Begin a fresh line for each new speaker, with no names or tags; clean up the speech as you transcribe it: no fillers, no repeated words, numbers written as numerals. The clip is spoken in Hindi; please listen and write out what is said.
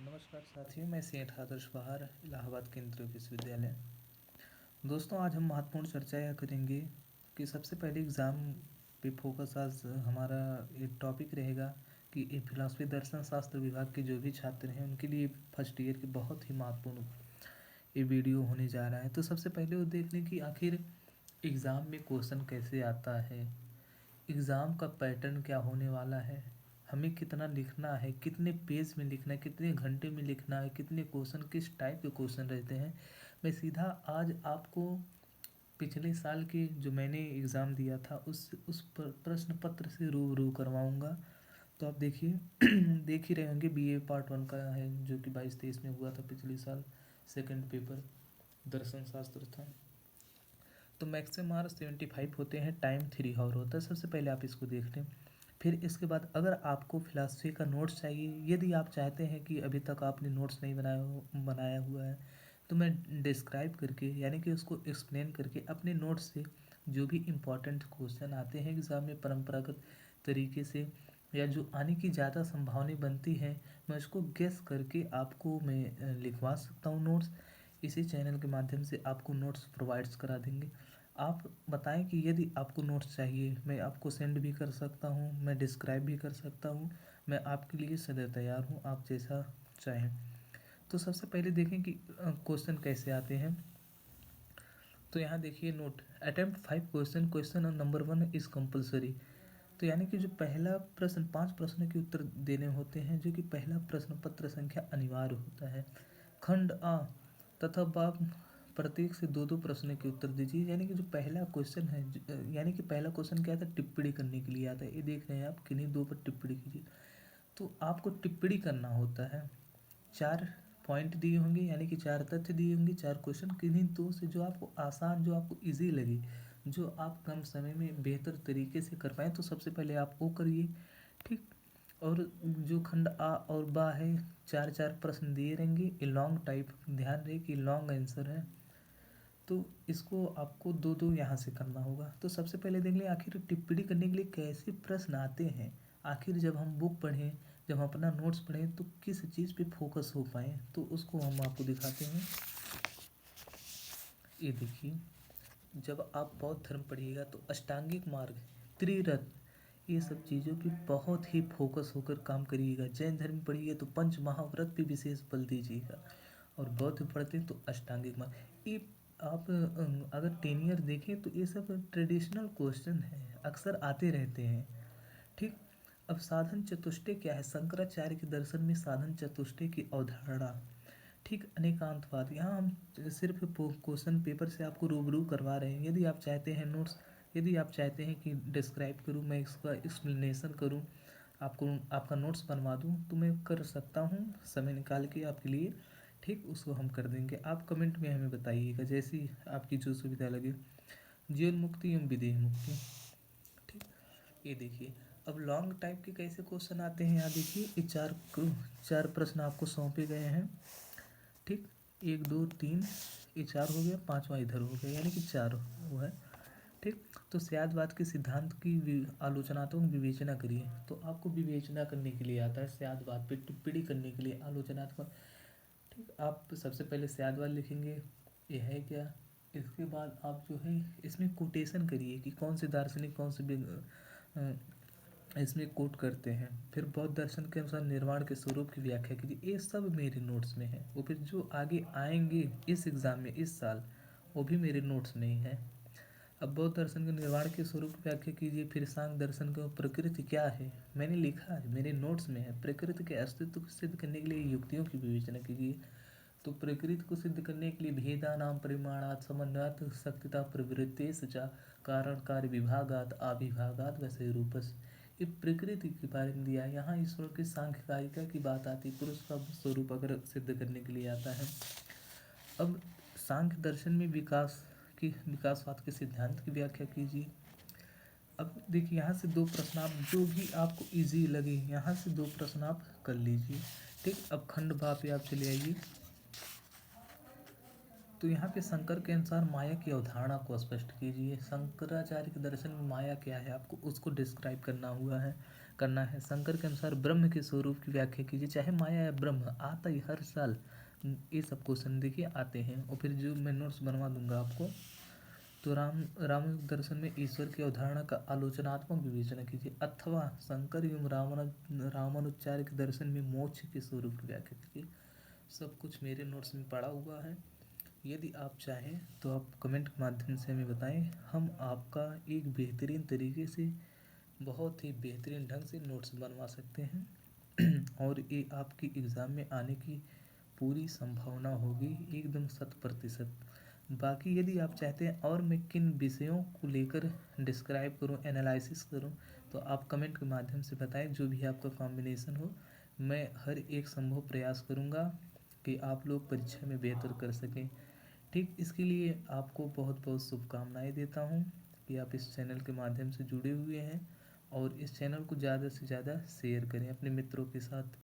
नमस्कार साथियों, मैं सेठ आदर्श बहार, इलाहाबाद केंद्रीय विश्वविद्यालय। दोस्तों, आज हम महत्वपूर्ण चर्चा यह करेंगे कि सबसे पहले एग्ज़ाम पे फोकस आज हमारा एक टॉपिक रहेगा कि ये फिलॉसफी दर्शन शास्त्र विभाग के जो भी छात्र हैं उनके लिए फर्स्ट ईयर के बहुत ही महत्वपूर्ण ये वीडियो होने जा रहा है। तो सबसे पहले वो देख लें कि आखिर एग्ज़ाम में क्वेश्चन कैसे आता है, एग्ज़ाम का पैटर्न क्या होने वाला है, हमें कितना लिखना है, कितने पेज में लिखना है, कितने घंटे में लिखना है, कितने क्वेश्चन, किस टाइप के क्वेश्चन रहते हैं। मैं सीधा आज आपको पिछले साल के जो मैंने एग्ज़ाम दिया था उस प्रश्न पत्र से रूबरू करवाऊँगा। तो आप देखिए देख ही रहे होंगे, बीए पार्ट 1 का है जो कि 22-23 में हुआ था पिछले साल। सेकंड पेपर दर्शन शास्त्र था। तो मैक्सिमम मार्क्स 75 होते हैं, टाइम 3 आवर होता है। सबसे पहले आप इसको देख लें। फिर इसके बाद अगर आपको फिलॉसफी का नोट्स चाहिए, यदि आप चाहते हैं कि अभी तक आपने नोट्स नहीं बनाया हुआ है, तो मैं डिस्क्राइब करके यानी कि उसको एक्सप्लेन करके अपने नोट्स से जो भी इम्पोर्टेंट क्वेश्चन आते हैं एग्ज़ाम में परंपरागत तरीके से, या जो आने की ज़्यादा संभावना बनती है, मैं उसको गेस करके आपको मैं लिखवा सकता हूँ नोट्स। इसी चैनल के माध्यम से आपको नोट्स प्रोवाइड्स करा देंगे। आप बताएं कि यदि आपको नोट्स चाहिए, मैं आपको सेंड भी कर सकता हूँ, मैं डिस्क्राइब भी कर सकता हूँ। मैं आपके लिए सदैव तैयार हूँ, आप जैसा चाहें। तो सबसे पहले देखें कि क्वेश्चन कैसे आते हैं। तो यहाँ देखिए note, attempt 5 question, question number 1 is compulsory. तो यानी कि जो पहला प्रश्न, 5 प्रश्नों के उत्तर देने होते हैं, जो कि पहला प्रश्न पत्र संख्या अनिवार्य होता है। खंड आ तथा बा प्रत्येक से 2-2 प्रश्न के उत्तर दीजिए। यानी कि जो पहला क्वेश्चन है, यानी कि पहला क्वेश्चन क्या था, टिप्पणी करने के लिए आता है। ये देख रहे हैं आप, किन्हीं 2 पर टिप्पणी कीजिए। तो आपको टिप्पणी करना होता है। 4 पॉइंट दिए होंगे, यानी कि 4 तथ्य दिए होंगे, 4 क्वेश्चन, किन्हीं 2 से जो आपको आसान, जो आपको ईजी लगे, जो आप कम समय में बेहतर तरीके से कर पाएँ, तो सबसे पहले आप वो करिए। ठीक। और जो खंड आ और बा है, 4-4 प्रश्न दिए रहेंगे, ये लॉन्ग टाइप, ध्यान रहे कि लॉन्ग आंसर है। तो इसको आपको 2-2 यहाँ से करना होगा। तो सबसे पहले देख लें आखिर टिप्पणी करने के लिए कैसे प्रश्न आते हैं। आखिर जब हम बुक पढ़ें, जब हम अपना नोट्स पढ़ें, तो किस चीज़ पे फोकस हो पाए, तो उसको हम आपको दिखाते हैं। ये देखिए, जब आप बौद्ध धर्म पढ़िएगा तो अष्टांगिक मार्ग, त्रिरत्न, ये सब चीज़ों की बहुत ही फोकस होकर काम करिएगा। जैन धर्म पढ़िए तो पंच महाव्रत पे विशेष बल दीजिएगा, और बौद्ध पढ़ते तो अष्टांगिक मार्ग। ये आप अगर 10 ईयर देखें तो ये सब ट्रेडिशनल क्वेश्चन हैं, अक्सर आते रहते हैं। ठीक। अब साधन चतुष्टय क्या है, शंकराचार्य के दर्शन में साधन चतुष्टय की अवधारणा। ठीक। अनेकांतवाद, यहाँ हम सिर्फ क्वेश्चन पेपर से आपको रूबरू करवा रहे हैं। यदि आप चाहते हैं नोट्स, यदि आप चाहते हैं कि डिस्क्राइब करूँ, मैं इसका एक्सप्लेनेशन करूँ, आपको आपका नोट्स बनवा दूँ, तो मैं कर सकता हूँ समय निकाल के आपके लिए। ठीक, उसको हम कर देंगे। आप कमेंट में हमें बताइएगा जैसी आपकी जो सुविधा लगे। जीवन मुक्ति एवं विदेह मुक्ति। ठीक। ये देखिए, अब लॉन्ग टाइप के कैसे क्वेश्चन आते हैं, यहाँ देखिए, ये चार प्रश्न आपको सौंपे गए हैं। ठीक। 1 2 3, ये 4 हो गया, 5वां इधर हो गया, यानी कि 4 वो है। ठीक। तो स्यादवाद के सिद्धांत की आलोचनात्मक विवेचना करिए। तो आपको विवेचना करने के लिए आता है, स्यादवाद पे टिप्पणी करने के लिए आलोचनात्मक। ठीक। आप सबसे पहले स्यादवाद लिखेंगे, ये है क्या। इसके बाद आप जो है इसमें कोटेशन करिए कि कौन से दार्शनिक, कौन से इसमें कोट करते हैं। फिर बौद्ध दर्शन के अनुसार निर्वाण के स्वरूप की व्याख्या कीजिए। ये सब मेरे नोट्स में है। वो फिर जो आगे आएंगे इस एग्ज़ाम में इस साल, वो भी मेरे नोट्स में ही है। अब बौद्ध दर्शन के निर्वाण के स्वरूप की व्याख्या कीजिए। फिर सांख्य दर्शन का प्रकृति क्या है, मैंने लिखा है, मेरे नोट्स में है। प्रकृति के अस्तित्व को सिद्ध करने के लिए युक्तियों की विवेचना कीजिए। तो प्रकृति को सिद्ध करने के लिए भेदा नाम परिमाणात समन्वयात शक्तिता प्रवृत्तेश च कारण कार्य विभागात अविभागात वैसे रूपस। ये प्रकृति के बारे में दिया है। यहाँ ईश्वर की सांख्य कारिका की बात आती है, पुरुष का स्वरूप अगर सिद्ध करने के लिए आता है। अब सांख्य दर्शन में विकासवाद के सिद्धांत की व्याख्या कीजिए। अब देखिए, यहाँ से 2 प्रश्न आप जो भी आपको इजी लगे, यहाँ से 2 प्रश्न आप कर लीजिए। ठीक। अब खंड बा पे आप चले आइए। तो यहाँ पे शंकर के अनुसार माया की अवधारणा को स्पष्ट कीजिए। शंकराचार्य के दर्शन में माया क्या है, आपको उसको डिस्क्राइब करना है। शंकर के अनुसार ब्रह्म के स्वरूप की व्याख्या कीजिए। चाहे माया या ब्रह्म आता ही हर साल ये सब क्वेश्चन देखिए आते हैं, और फिर जो मैं नोट्स बनवा दूंगा आपको। तो राम दर्शन में ईश्वर की अवधारणा का आलोचनात्मक विवेचना कीजिए, अथवा शंकर एवं रामानुचार्य के दर्शन में मोक्ष के स्वरूप की व्याख्या कीजिए। सब कुछ मेरे नोट्स में पड़ा हुआ है। यदि आप चाहें तो आप कमेंट के माध्यम से हमें बताएं, हम आपका एक बेहतरीन तरीके से, बहुत ही बेहतरीन ढंग से नोट्स बनवा सकते हैं और ये आपकी एग्ज़ाम में आने की पूरी संभावना होगी, एकदम 100%। बाकी यदि आप चाहते हैं और मैं किन विषयों को लेकर डिस्क्राइब करूं, एनालिसिस करूं, तो आप कमेंट के माध्यम से बताएं। जो भी आपका कॉम्बिनेशन हो, मैं हर एक संभव प्रयास करूंगा कि आप लोग परीक्षा में बेहतर कर सकें। ठीक, इसके लिए आपको बहुत बहुत शुभकामनाएं देता हूं कि आप इस चैनल के माध्यम से जुड़े हुए हैं, और इस चैनल को ज़्यादा से ज़्यादा शेयर करें अपने मित्रों के साथ।